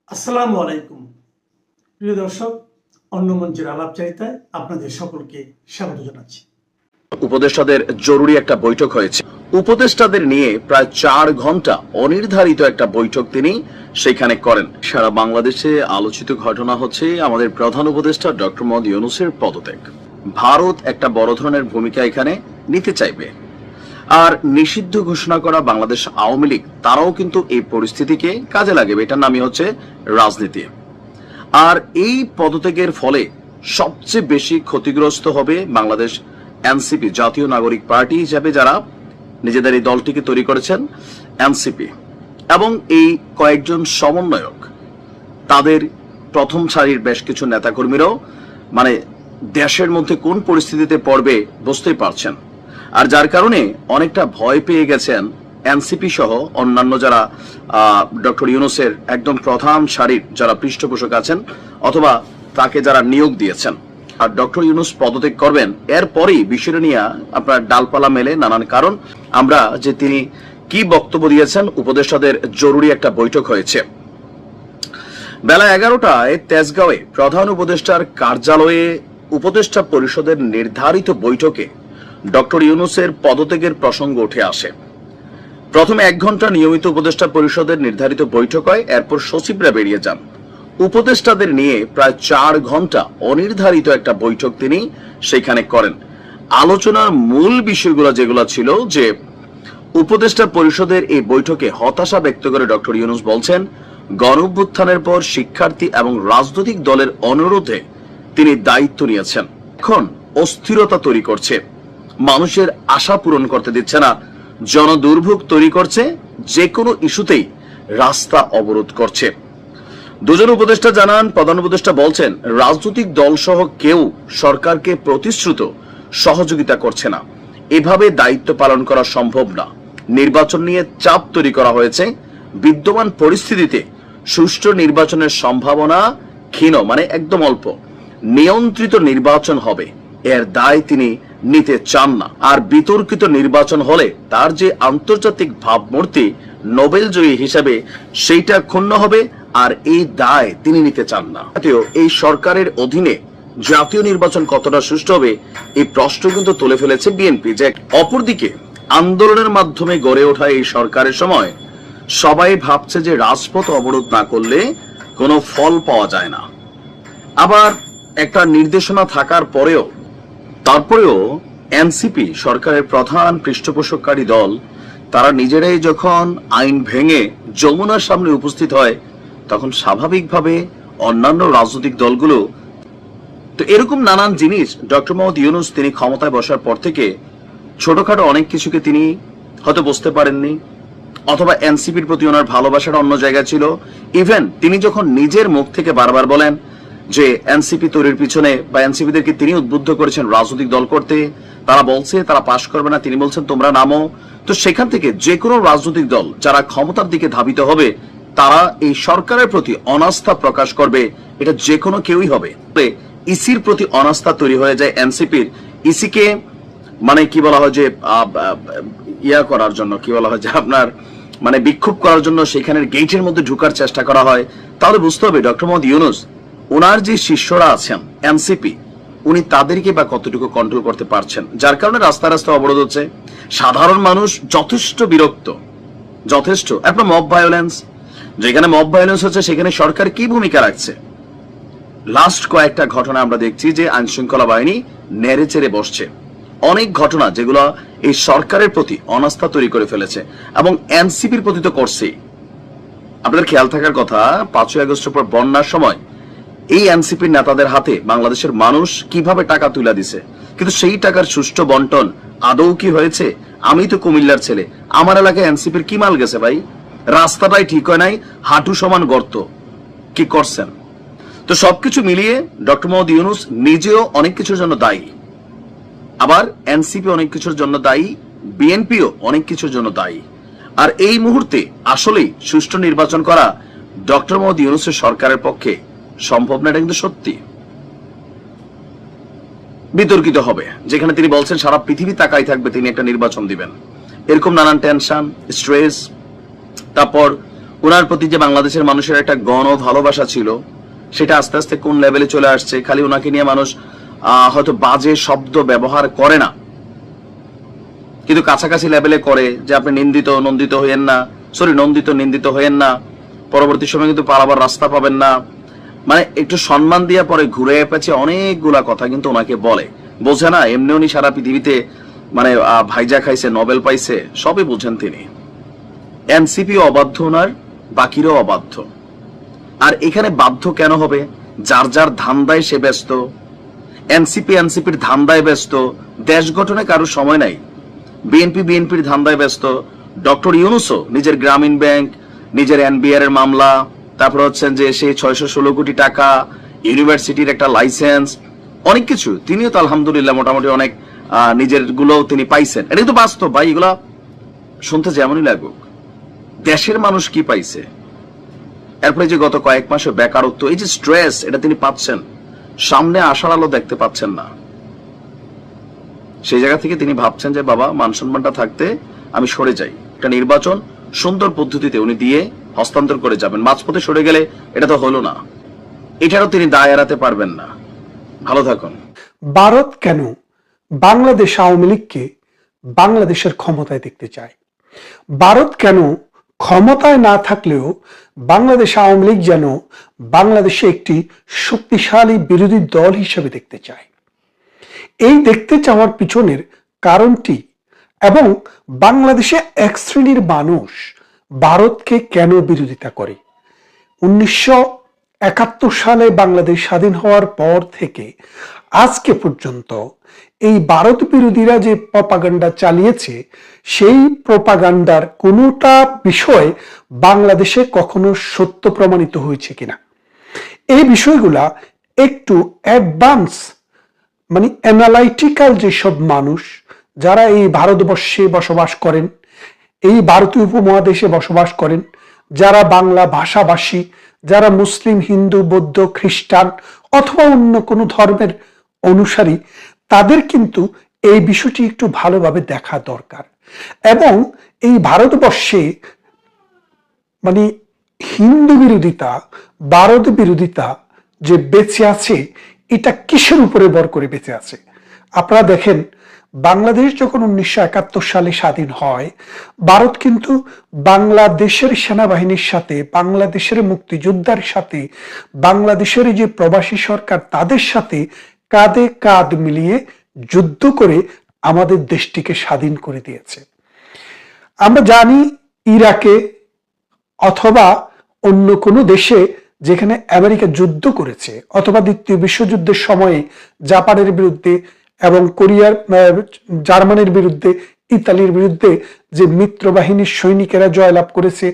আসসালামু আলাইকুম প্রিয় দর্শক, অন্য মঞ্চের আলাপচারিতায় আপনাদের সকলকে স্বাগত জানাচ্ছি। উপদেষ্টাদের জরুরি একটা বৈঠক হয়েছে। উপদেষ্টাদের নিয়ে প্রায় 4 ঘন্টা অনির্ধারিত একটা বৈঠক তিনি সেখানে করেন। সারা বাংলাদেশে আলোচিত ঘটনা হচ্ছে আমাদের প্রধান উপদেষ্টা ডক্টর মোহাম্মদ ইউনূসের পদত্যাগ। ভারত একটা বড় ধরনের ভূমিকা এখানে নিতে চাইবে, আর নিষিদ্ধ ঘোষণা করা বাংলাদেশ আওয়ামী লীগ তারাও কিন্তু এই পরিস্থিতিকে কাজে লাগাবে। এটার নামই হচ্ছে রাজনীতি। আর এই পদত্যাগের ফলে সবচেয়ে বেশি ক্ষতিগ্রস্ত হবে বাংলাদেশ এনসিপি, জাতীয় নাগরিক পার্টি হিসেবে যারা নিজেদের এই দলটিকে তৈরি করেছেন এনসিপি, এবং এই কয়েকজন সমন্বয়ক, তাদের প্রথম সারির বেশ কিছু নেতাকর্মীরাও মানে দেশের মধ্যে কোন পরিস্থিতিতে পড়বে বুঝতেই পারছেন। আর যার কারণে অনেকটা ভয় পেয়ে গেছেন এনসিপি সহ অন্যান্য যারা ডক্টর ইউনূসের একদম প্রধান সারির যারা পৃষ্ঠপোষক আছেন অথবা তাকে যারা নিয়োগ দিয়েছেন। আর ডক্টর ইউনূস পদত্যাগ করবেন, এরপরেই বিষয়টা নিয়ে আপনার ডালপালা মেলে নানান কারণ। আমরা যে তিনি কি বক্তব্য দিয়েছেন, উপদেষ্টাদের জরুরি একটা বৈঠক হয়েছে বেলা 11টায় তেজগাঁওয়ে প্রধান উপদেষ্টার কার্যালয়ে উপদেষ্টা পরিষদের নির্ধারিত বৈঠকে ডক্টর ইউনূসের পদত্যাগের প্রসঙ্গ উঠে আসে। প্রথমে 1 ঘন্টা নিয়মিত উপদেষ্টা পরিষদের নির্ধারিত বৈঠক হয়, এরপর সচিবরা বেরিয়ে যান। উপদেষ্টাদের নিয়ে প্রায় 4 ঘন্টা অনির্ধারিত একটা বৈঠক তিনি সেখানে করেন। আলোচনার মূল বিষয়গুলো যেগুলো ছিল যে উপদেষ্টা পরিষদের এই বৈঠকে হতাশা ব্যক্ত করে ডক্টর ইউনূস বলছেন, গণঅভ্যুত্থানের পর শিক্ষার্থী এবং রাজনৈতিক দলের অনুরোধে তিনি দায়িত্ব নিয়েছেন, এখন অস্থিরতা তৈরি করছে, মানুষের আশা পূরণ করতে দিচ্ছে না, জনদুর্ভোগ তৈরি করছে, যে কোনো ইস্যুতেই রাস্তা অবরোধ করছে। দুজন উপদেষ্টা জানান, প্রধান উপদেষ্টা বলছেন রাজনৈতিক দল সহ কেউ সরকারকে প্রতিশ্রুত সহযোগিতা করছে না, এভাবে দায়িত্ব পালন করা সম্ভব না। নির্বাচন নিয়ে চাপ তৈরি করা হয়েছে, বিদ্যমান পরিস্থিতিতে সুষ্ঠু নির্বাচনের সম্ভাবনা ক্ষীণ, মানে একদম অল্প। নিয়ন্ত্রিত নির্বাচন হবে, এর দায় তিনি নিতে চান না। আর বিতর্কিত নির্বাচন হলে তার যে আন্তর্জাতিক ভাবমূর্তি নোবেল জয়ী হিসাবে সেইটা ক্ষুণ্ণ হবে, আর এই দায় তিনি নিতে চান না। এই সরকারের অধীনে জাতীয় নির্বাচন কতটা সুষ্ঠু হবে এই প্রশ্ন কিন্তু তুলে ফেলেছে বিএনপি। যে অপরদিকে আন্দোলনের মাধ্যমে গড়ে ওঠা এই সরকারের সময় সবাই ভাবছে যে রাজপথ অবরোধ না করলে কোনো ফল পাওয়া যায় না। আবার একটা নির্দেশনা থাকার পরেও তারপরেও এনসিপি সরকারের প্রধান পৃষ্ঠপোষককারী দল, তারা নিজেরাই যখন আইন ভেঙে যমুনার সামনে উপস্থিত হয়, তখন স্বাভাবিকভাবে অন্যান্য রাজনৈতিক দলগুলো তো এরকম নানান জিনিস ডক্টর মোহাম্মদ ইউনূস তিনি ক্ষমতায় বসার পর থেকে ছোটখাটো অনেক কিছুকে তিনি হয়তো বুঝতে পারেননি, অথবা এনসিপির প্রতি ওনার ভালোবাসাটা অন্য জায়গায় ছিল। ইভেন তিনি যখন নিজের মুখ থেকে বারবার বলেন যে এনসিপি তৈরির পিছনে বা এনসিপিদেরকে তিনি উদ্বুদ্ধ করেছেন রাজনৈতিক দল করতে, তারা বলছে তারা পাশ করবে না, তিনি বলছেন তোমরা নামো। তো সেখান থেকে যে কোনো রাজনৈতিক দল যারা ক্ষমতার দিকে ধাবিত হবে, তারা এই সরকারের প্রতি অনাস্থা প্রকাশ করবে, এটা যে কোনো কেউই হবে। ইসির প্রতি অনাস্থা তৈরি হয়ে যায় এনসিপির। ইসিকে মানে কি বলা হয় যে ইয়া করার জন্য, কি বলা হয় যে আপনার মানে বিক্ষোভ করার জন্য সেখানের গেটের মধ্যে ঢুকার চেষ্টা করা হয়। তাহলে বুঝতে হবে ডক্টর মোহাম্মদ ইউনূস ওনার যে শিষ্যরা আছেন এনসিপি, উনি তাদেরকে বা কতটুকু কন্ট্রোল করতে পারছেন, যার কারণে রাস্তা রাস্তা অবরোধ হচ্ছে। সাধারণ মানুষ যথেষ্ট বিরক্ত, যথেষ্ট। আপনার মব ভায়োলেন্স, যেখানে মব ভায়োলেন্স হচ্ছে সেখানে সরকার কি ভূমিকা রাখছে? লাস্ট কয়েকটা ঘটনা আমরা দেখছি যে আইন শৃঙ্খলা বাহিনী নেড়ে চেড়ে বসছে। অনেক ঘটনা যেগুলো এই সরকারের প্রতি অনাস্থা তৈরি করে ফেলেছে, এবং এনসিপির প্রতি তো করছেই। আপনাদের খেয়াল থাকার কথা, 5ই আগস্টের পর বন্যার সময় এই এনসিপির নেতাদের হাতে বাংলাদেশের মানুষ কিভাবে টাকা তুলে দিছে, কিন্তু সেই টাকার সুষ্ঠু বন্টন আদৌ কি হয়েছে? আমি তো কুমিল্লার ছেলে, আমার এলাকায় এনসিপির কি মাল গেছে ভাই? রাস্তাটাই ঠিক হয় নাই, হাঁটু সমান গর্ত। কি করছেন? তো সবকিছু মিলিয়ে ডক্টর মোহাম্মদ ইউনূস নিজেও অনেক কিছুর জন্য দায়ী, আবার এনসিপি অনেক কিছুর জন্য দায়ী, বিএনপিও অনেক কিছুর জন্য দায়ী। আর এই মুহূর্তে আসলেই সুষ্ঠু নির্বাচন করা ডক্টর মোহাম্মদ ইউনূসের সরকারের পক্ষে সম্ভব না, এটা কিন্তু সত্যি। বিতর্কিত হবে, যেখানে তিনি বলছেন সারা পৃথিবী তাকাই থাকবে তিনি একটা নির্বাচন দিবেন, এরকম নানান টেনশন, স্ট্রেস, তারপর ওনার প্রতি যে বাংলাদেশের মানুষের একটা গণ ভালোবাসা ছিল, সেটা আস্তে আস্তে কোন লেভেলে চলে আসছে। খালি ওনাকে নিয়ে মানুষ হয়তো বাজে শব্দ ব্যবহার করে না, কিন্তু কাছাকাছি লেভেলে করে যে আপনি নন্দিত নিন্দিত হইয়েন না, পরবর্তী সময় কিন্তু পালাবার রাস্তা পাবেন না, মানে একটু সম্মান দিয়া পরে ঘুরে পেছে অনেকগুলা কথা কিন্তু ওনাকে বলে। বোঝে না এমনি উনি সারা পৃথিবীতে মানে ভাইজা খাইছে, নোবেল পাইছে, সবই বুঝেন তিনি। এনসিপি অবাধ্য, ওনার বাকিরাও অবাধ্য। আর এখানে বাধ্য কেন হবে? যার যার ধান্দায় সে ব্যস্ত। এনসিপির ধান্দায় ব্যস্ত, দেশ গঠনে কারো সময় নাই। বিএনপির ধান্দায় ব্যস্ত। ডক্টর ইউনূসও নিজের গ্রামীণ ব্যাংক, নিজের এনবিআর এর মামলা, তারপর হচ্ছেন যে সেই 616 কোটি টাকা, ইউনিভার্সিটির একটা লাইসেন্স, অনেক কিছু তিনিও তো আলহামদুলিল্লাহ মোটামুটি অনেক নিজের গুলো তিনি পাইছেন। এটা কিন্তু বাস্তব ভাই, এগুলা শুনতে যেমনই লাগুক। দেশের মানুষ কি পাইছে? এরপরে যে গত কয়েক মাসে বেকারত্ব, এই যে স্ট্রেস, এটা তিনি পাচ্ছেন, সামনে আসার আলো দেখতে পাচ্ছেন না। সেই জায়গা থেকে তিনি ভাবছেন যে বাবা মান সম্মানটা থাকতে আমি সরে যাই। একটা নির্বাচন সুন্দর পদ্ধতিতে উনি দিয়ে হস্তান্তর করে যাবেন। মাঝপথে সরে গেলে এটা তো হলো না, এটারও তিনি দায় এড়াতে পারবেন না। ভালো থাকুন। ভারত কেন বাংলাদেশ আওয়ামী লীগকে বাংলাদেশের ক্ষমতায় দেখতে চায়? ভারত কেন ক্ষমতায় না থাকলেও বাংলাদেশ আওয়ামী লীগ যেন বাংলাদেশে একটি শক্তিশালী বিরোধী দল হিসেবে দেখতে চায়? এই দেখতে চাওয়ার পিছনের কারণটি এবং বাংলাদেশে এক শ্রেণীর মানুষ ভারতকে কেন বিরোধিতা করে? 1971 সালে বাংলাদেশ স্বাধীন হওয়ার পর থেকে আজকে পর্যন্ত এই ভারত বিরোধীরা যে প্রপাগান্ডা চালিয়েছে, সেই প্রপাগান্ডার কোনোটা বিষয় বাংলাদেশে কখনো সত্য প্রমাণিত হয়েছে কিনা, এই বিষয়গুলা একটু অ্যাডভান্স মানে অ্যানালাইটিক্যাল যেসব মানুষ যারা এই ভারতবর্ষে বসবাস করেন, এই ভারতীয় উপমহাদেশে বসবাস করেন, যারা বাংলা ভাষাভাষী, যারা মুসলিম, হিন্দু, বৌদ্ধ, খ্রিস্টান অথবা অন্য কোনো ধর্মের অনুসারী, তাদের কিন্তু এই বিষয়টি একটু ভালোভাবে দেখা দরকার। এবং এই ভারতবর্ষে মানে হিন্দু বিরোধিতা, ভারত বিরোধিতা যে বেঁচে আছে, এটা কিসের উপরে ভর করে বেঁচে আছে? আপনারা দেখেন, বাংলাদেশ যখন 1971 সালে স্বাধীন হয়, ভারত কিন্তু বাংলাদেশের সেনাবাহিনীর সাথে, বাংলাদেশের মুক্তিযোদ্ধার সাথে, বাংলাদেশের যে প্রবাসী সরকার তাদের সাথে কাঁধে কাঁধ মিলিয়ে যুদ্ধ করে আমাদের দেশটিকে স্বাধীন করে দিয়েছে। আমরা জানি ইরাকে অথবা অন্য কোনো দেশে যেখানে আমেরিকা যুদ্ধ করেছে, অথবা দ্বিতীয় বিশ্বযুদ্ধের সময়ে জাপানের বিরুদ্ধে এবং জার্মানির বিরুদ্ধে, ইতালির বিরুদ্ধে যে মিত্র বাহিনীর সৈনিকেরা জয়লাভ করেছে,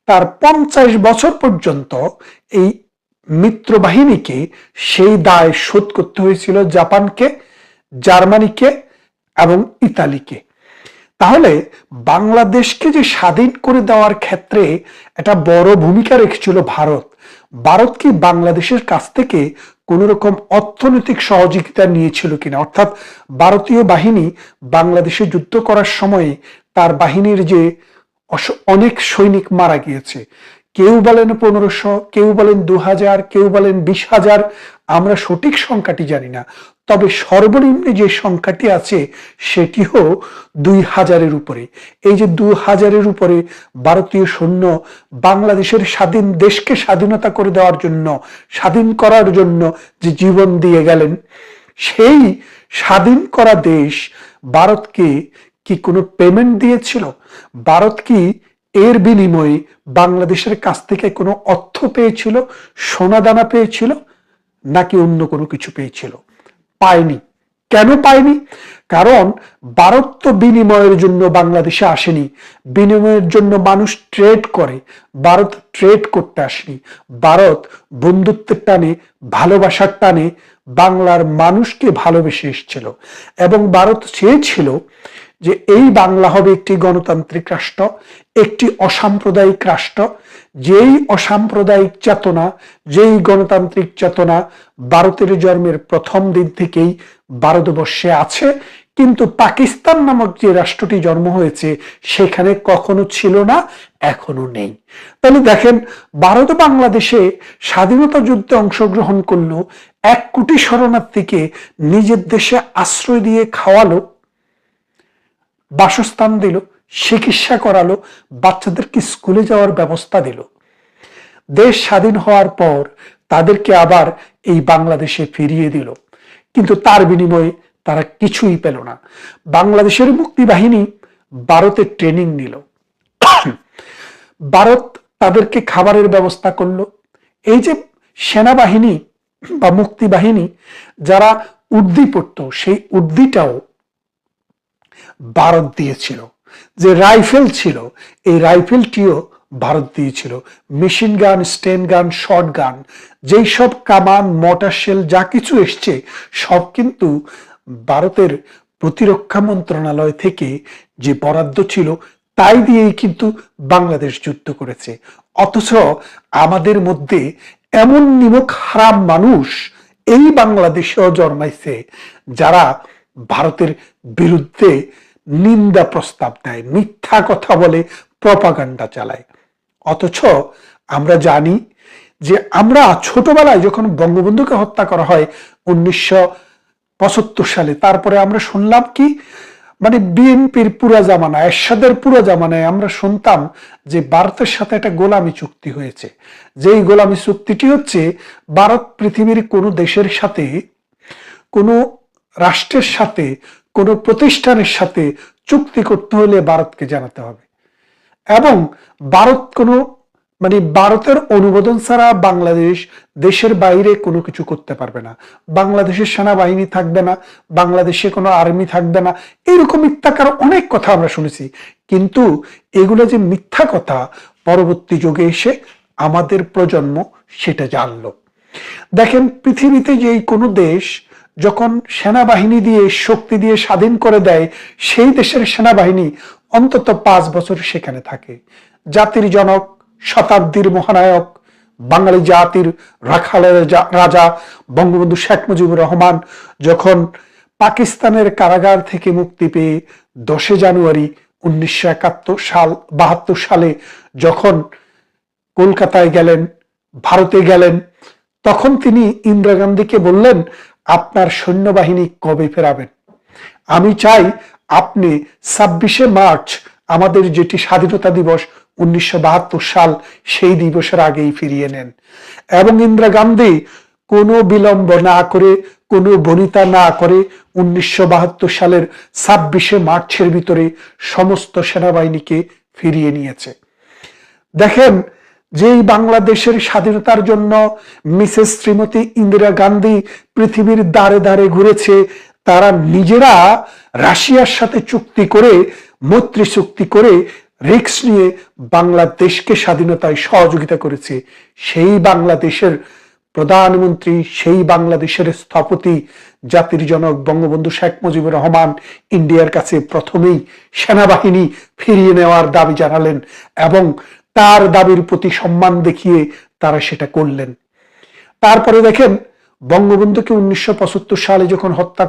তার 50 বছর পর্যন্ত এই মিত্র বাহিনীকে সেই দায় শোধ করতে হয়েছিল জাপানকে, জার্মানিকে এবং ইতালিকে। তাহলে বাংলাদেশকে যে স্বাধীন করে দেওয়ার ক্ষেত্রে একটা বড় ভূমিকা রেখেছিল ভারত। ভারত কি বাংলাদেশের কাছ থেকে কোন রকম অর্থনৈতিক সহযোগিতা নিয়েছিল কিনা? অর্থাৎ ভারতীয় বাহিনী বাংলাদেশে যুদ্ধ করার সময় তার বাহিনীর যে অনেক সৈনিক মারা গিয়েছে, কেউ বলেন 1500, কেউ বলেন 2000, কেউ বলেন 20,000, আমরা সঠিক সংখ্যাটি জানি না। তবে সর্বনিম্ন যে সংখ্যাটি আছে সেটিও 2000-এর উপরে। এই যে 2000-এর উপরে ভারতীয় সৈন্য বাংলাদেশের স্বাধীন দেশকে স্বাধীনতা করে দেওয়ার জন্য, স্বাধীন করার জন্য যে জীবন দিয়ে গেলেন, সেই স্বাধীন করা দেশ ভারতকে কি কোনো পেমেন্ট দিয়েছিল? ভারত কি এর বিনিময়ে বাংলাদেশের কাছ থেকে কোনো অর্থ পেয়েছিল, সোনাদানা পেয়েছিল, নাকি অন্য কোনো কিছু পেয়েছিল? পায়নি। কেন পায়নি? কারণ ভারত তো বিনিময়ের জন্য বাংলাদেশে আসেনি, বিনিময়ের জন্য মানুষ ট্রেড করে, ভারত ট্রেড করতে আসেনি। ভারত বন্ধুত্বের টানে, ভালোবাসার টানে বাংলার মানুষকে ভালোবেসে এসেছিল এবং ভারত চেয়েছিল যে এই বাংলা হবে একটি গণতান্ত্রিক রাষ্ট্র, একটি অসাম্প্রদায়িক রাষ্ট্র। যেই অসাম্প্রদায়িক চেতনা, যেই গণতান্ত্রিক চেতনা ভারতের জন্মের প্রথম দিন থেকেই ভারতবর্ষে আছে, কিন্তু পাকিস্তান নামক যে রাষ্ট্রটি জন্ম হয়েছে সেখানে কখনো ছিল না, এখনো নেই। তাহলে দেখেন, ভারত বাংলাদেশে স্বাধীনতা যুদ্ধে অংশগ্রহণ করলো, 1 কোটি শরণার্থীকে নিজের দেশে আশ্রয় দিয়ে খাওয়ালো, বাসস্থান দিল, চিকিৎসা করালো, বাচ্চাদেরকে স্কুলে যাওয়ার ব্যবস্থা দিল। দেশ স্বাধীন হওয়ার পর তাদেরকে আবার এই বাংলাদেশে ফিরিয়ে দিল, কিন্তু তার বিনিময়ে তারা কিছুই পেল না। বাংলাদেশের মুক্তিবাহিনী ভারতে ট্রেনিং নিল, ভারত তাদেরকে খাবারের ব্যবস্থা করলো। এই যে সেনাবাহিনী বা মুক্তিবাহিনী যারা উর্দি পড়তো, সেই উর্দিটাও ভারত দিয়েছিল। যে রাইফেল ছিল, এই রাইফেলটিও ভারত দিয়েছিল। মেশিন গান, স্টেন গান, শর্ট গান, যেই সব কামান, মোটর শেল যা কিছু এসছে সব কিন্তু ভারতের প্রতিরক্ষা মন্ত্রণালয় থেকে যে বরাদ্দ ছিল তাই দিয়েই কিন্তু বাংলাদেশ যুদ্ধ করেছে। অথচ আমাদের মধ্যে এমন নিমক হারাম মানুষ এই বাংলাদেশেও জন্মাইছে যারা ভারতের বিরুদ্ধে নিন্দা প্রস্তাব দেয়, মিথ্যা কথা বলে, প্রপাগান্ডা চালায়। অথচ আমরা জানি যে আমরা ছোটবেলায় যখন বঙ্গবন্ধুকে হত্যা করা হয় 1975 সালে, তারপরে আমরা শুনলাম কি, মানে বিএনপির পুরা জামানা, এরশাদের পুরা জামানায় আমরা শুনতাম যে ভারতের সাথে একটা গোলামি চুক্তি হয়েছে। যেই গোলামি চুক্তিটি হচ্ছে, ভারত পৃথিবীর কোনো দেশের সাথে, কোনো রাষ্ট্রের সাথে, কোনো প্রতিষ্ঠানের সাথে চুক্তি করতে হলে ভারতকে জানাতে হবে, এবং ভারত ভারতের অনুমোদন ছাড়া বাংলাদেশ দেশের বাইরে কোনো কিছু করতে পারবে না। বাংলাদেশের সেনাবাহিনী থাকবে না, বাংলাদেশে কোনো আর্মি থাকবে না, এরকম মিথ্যাকার অনেক কথা আমরা শুনেছি। কিন্তু এগুলো যে মিথ্যা কথা, পরবর্তী যুগে এসে আমাদের প্রজন্ম সেটা জানলো। দেখেন, পৃথিবীতে যেই কোনো দেশ যখন সেনাবাহিনী দিয়ে, শক্তি দিয়ে স্বাধীন করে দেয়, সেই দেশের সেনাবাহিনী অন্তত 5 বছর সেখানে থাকে। জাতির জনক, শতাব্দীর মহানায়ক, বাঙালি জাতির রাখালের রাজা বঙ্গবন্ধু শেখ মুজিবুর রহমান যখন পাকিস্তানের কারাগার থেকে মুক্তি পেয়ে 10 জানুয়ারি 1972 সালে যখন কলকাতায় গেলেন, ভারতে গেলেন, তখন তিনি ইন্দিরা গান্ধীকে বললেন, আপনার সৈন্যবাহিনী কবে ফেরাবেন? আমি চাই আপনি 26শে মার্চ, আমাদের যেটি স্বাধীনতা দিবস 1972 সাল, সেই দিবসের আগেই ফিরিয়ে নেন। এবং ইন্দিরা গান্ধী কোনো বিলম্ব না করে, কোনো বনিতা না করে 1972 সালের 26শে মার্চের ভিতরে সমস্ত সেনাবাহিনীকে ফিরিয়ে নিয়েছে। দেখেন, যেই বাংলাদেশের স্বাধীনতার জন্য মিসেস শ্রীমতী ইন্দিরা গান্ধী পৃথিবীর দ্বারে দ্বারে ঘুরেছে, তারা নিজেরা রাশিয়ার সাথে চুক্তি করে, মৈত্রী চুক্তি করে, রিস্ক নিয়ে বাংলাদেশকে স্বাধীনতায় সহযোগিতা করেছে। সেই বাংলাদেশের প্রধানমন্ত্রী, সেই বাংলাদেশের স্থপতি, জাতির জনক বঙ্গবন্ধু শেখ মুজিবুর রহমান ইন্ডিয়ার কাছে প্রথমেই সেনাবাহিনী ফিরিয়ে নেওয়ার দাবি জানালেন, এবং তার দাবির প্রতি সম্মান দেখিয়ে তারা সেটা করলেন। তারপরে দেখেন, বঙ্গবন্ধুকে 1975 সালে যখন হত্যা